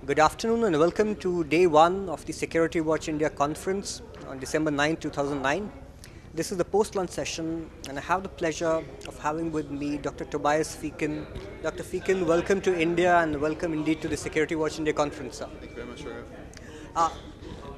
Good afternoon and welcome to day one of the Security Watch India conference on December 9, 2009. This is the post-lunch session and I have the pleasure of having with me Dr. Tobias Feakin. Dr. Feakin, welcome to India and welcome indeed to the Security Watch India conference, sir. Thank you very much, Raghav.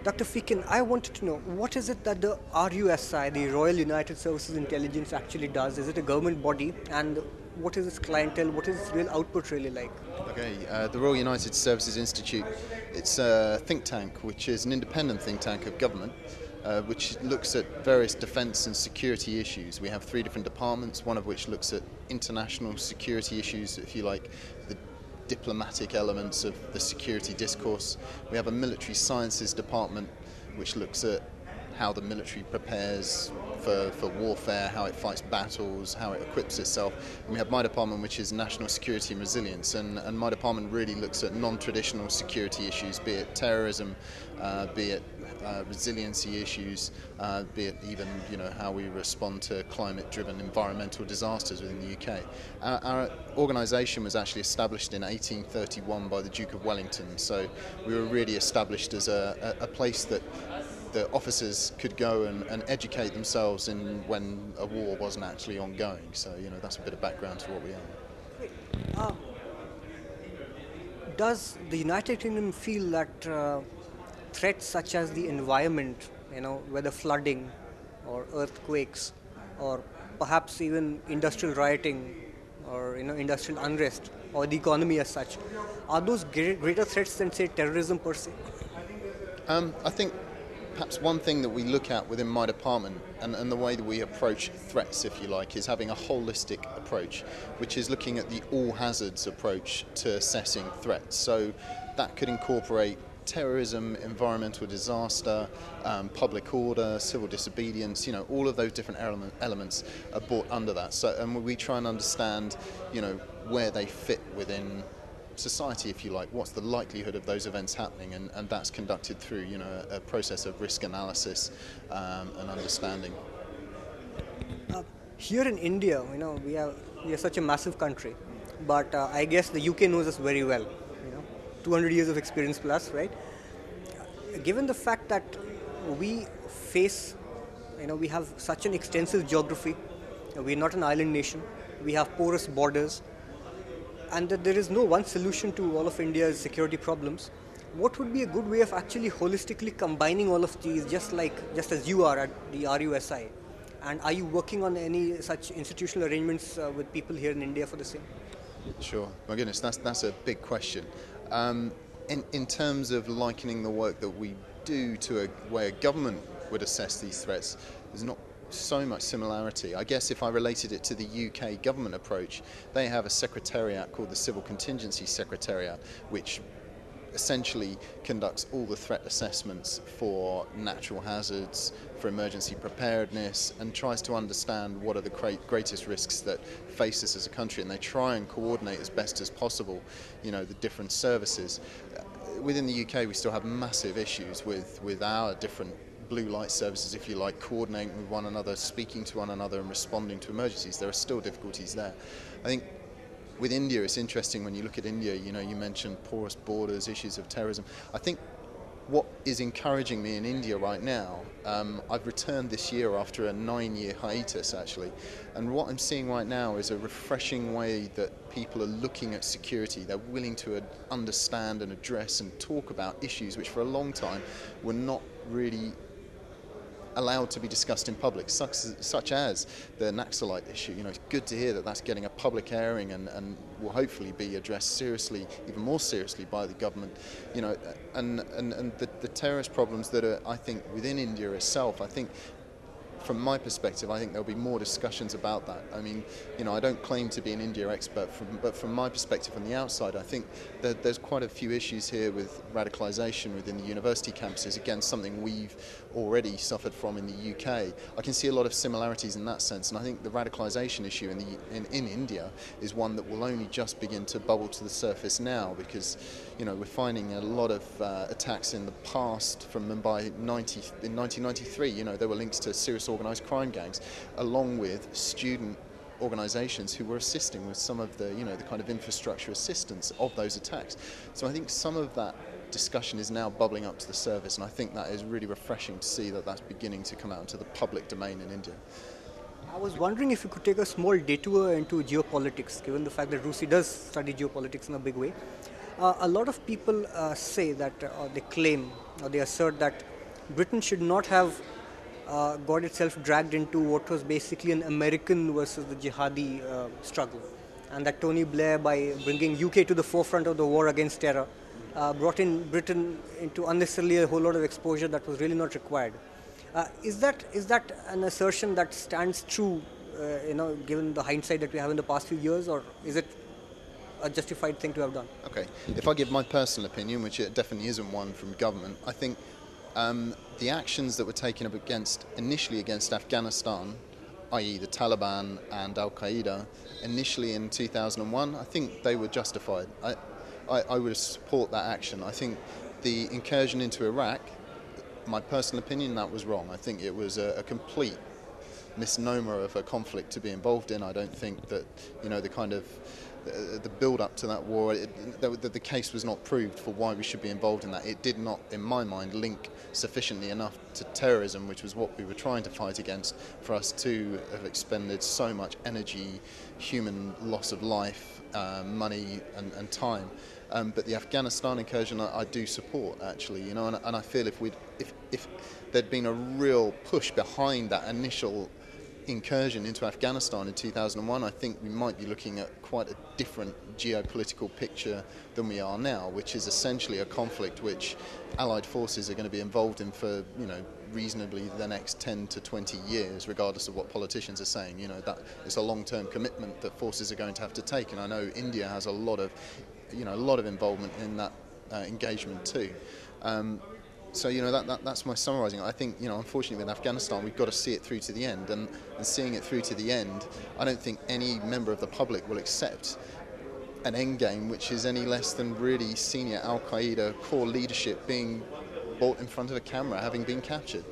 Dr. Feakin, I wanted to know, what is it that the RUSI, the Royal United Services Intelligence, actually does? Is it a government body? And what is its clientele? What is its real output really like? Okay, the Royal United Services Institute, it's a think tank, which is an independent think tank of government, which looks at various defence and security issues. We have three different departments, one of which looks at international security issues, if you like, the diplomatic elements of the security discourse. We have a military sciences department, which looks at how the military prepares for warfare, how it fights battles, how it equips itself. And we have my department, which is national security and resilience, and my department really looks at non-traditional security issues, be it terrorism, be it resiliency issues, be it even how we respond to climate-driven environmental disasters within the UK. Our organisation was actually established in 1831 by the Duke of Wellington, so we were really established as a place that the officers could go and educate themselves in when a war wasn't actually ongoing. So, that's a bit of background to what we are. Does the United Kingdom feel that threats such as the environment, whether flooding or earthquakes or perhaps even industrial rioting or industrial unrest or the economy as such, are those greater threats than say terrorism per se? I think perhaps one thing that we look at within my department and the way that we approach threats, if you like, is having a holistic approach, which is looking at the all hazards approach to assessing threats. So that could incorporate terrorism, environmental disaster, public order, civil disobedience, all of those different elements are brought under that. So, and we try and understand, where they fit within society, if you like, what's the likelihood of those events happening, and that's conducted through, a process of risk analysis and understanding. Here in India, we are such a massive country, but I guess the UK knows us very well. 200 years of experience plus, right? Given the fact that we face, we have such an extensive geography, we're not an island nation, we have porous borders, and that there is no one solution to all of India's security problems, what would be a good way of actually holistically combining all of these, just as you are at the RUSI? And are you working on any such institutional arrangements with people here in India for the same? Sure. My goodness, that's a big question. In terms of likening the work that we do to a way a government would assess these threats, there's not so much similarity. I guess if I related it to the UK government approach, they have a secretariat called the Civil Contingency Secretariat, which essentially conducts all the threat assessments for natural hazards, for emergency preparedness, and tries to understand what are the greatest risks that face us as a country, and they try and coordinate as best as possible, the different services. Within the UK, we still have massive issues with our different blue light services, if you like, coordinating with one another, speaking to one another and responding to emergencies. There are still difficulties there. I think with India, it's interesting when you look at India, you mentioned porous borders, issues of terrorism. I think what is encouraging me in India right now, I've returned this year after a 9-year hiatus actually, and what I'm seeing right now is a refreshing way that people are looking at security. They're willing to understand and address and talk about issues which for a long time were not really allowed to be discussed in public, such as the Naxalite issue. It's good to hear that that's getting a public airing and will hopefully be addressed seriously, even more seriously by the government. And the terrorist problems that are, I think, within India itself, I think, from my perspective, I think there'll be more discussions about that. I mean, I don't claim to be an India expert, but from my perspective on the outside, I think that there's quite a few issues here with radicalisation within the university campuses. Again, something we've already suffered from in the UK. I can see a lot of similarities in that sense, and I think the radicalisation issue in India is one that will only just begin to bubble to the surface now, because we're finding a lot of attacks in the past from Mumbai in 1993. There were links to serious organised crime gangs, along with student organisations who were assisting with some of the, the kind of infrastructure assistance of those attacks. So I think some of that discussion is now bubbling up to the surface, and I think that is really refreshing to see that that's beginning to come out into the public domain in India. I was wondering if you could take a small detour into geopolitics, given the fact that Rusi does study geopolitics in a big way. A lot of people say that, or they claim, or they assert that Britain should not have got itself dragged into what was basically an American versus the jihadi struggle. And that Tony Blair, by bringing UK to the forefront of the war against terror, brought in Britain into unnecessarily a whole lot of exposure that was really not required. Is that an assertion that stands true, given the hindsight that we have in the past few years, or is it a justified thing to have done? Okay, if I give my personal opinion, which it definitely isn't one from government, I think the actions that were taken up initially against Afghanistan, i.e. the Taliban and Al-Qaeda, initially in 2001, I think they were justified. I would support that action. I think the incursion into Iraq, my personal opinion, that was wrong. I think it was a complete misnomer of a conflict to be involved in. I don't think that, the kind of the build-up to that war, the case was not proved for why we should be involved in that. It did not, in my mind, link sufficiently enough to terrorism, which was what we were trying to fight against, for us to have expended so much energy, human loss of life, money and time. But the Afghanistan incursion, I do support, actually, and I feel if there'd been a real push behind that initial incursion into Afghanistan in 2001, I think we might be looking at quite a different geopolitical picture than we are now, which is essentially a conflict which Allied forces are going to be involved in for, reasonably the next 10 to 20 years, regardless of what politicians are saying. That it's a long-term commitment that forces are going to have to take, and I know India has a lot of involvement in that engagement too. So that's my summarising. I think unfortunately with Afghanistan we've got to see it through to the end, and seeing it through to the end, I don't think any member of the public will accept an end game which is any less than really senior Al-Qaeda core leadership being brought in front of a camera having been captured.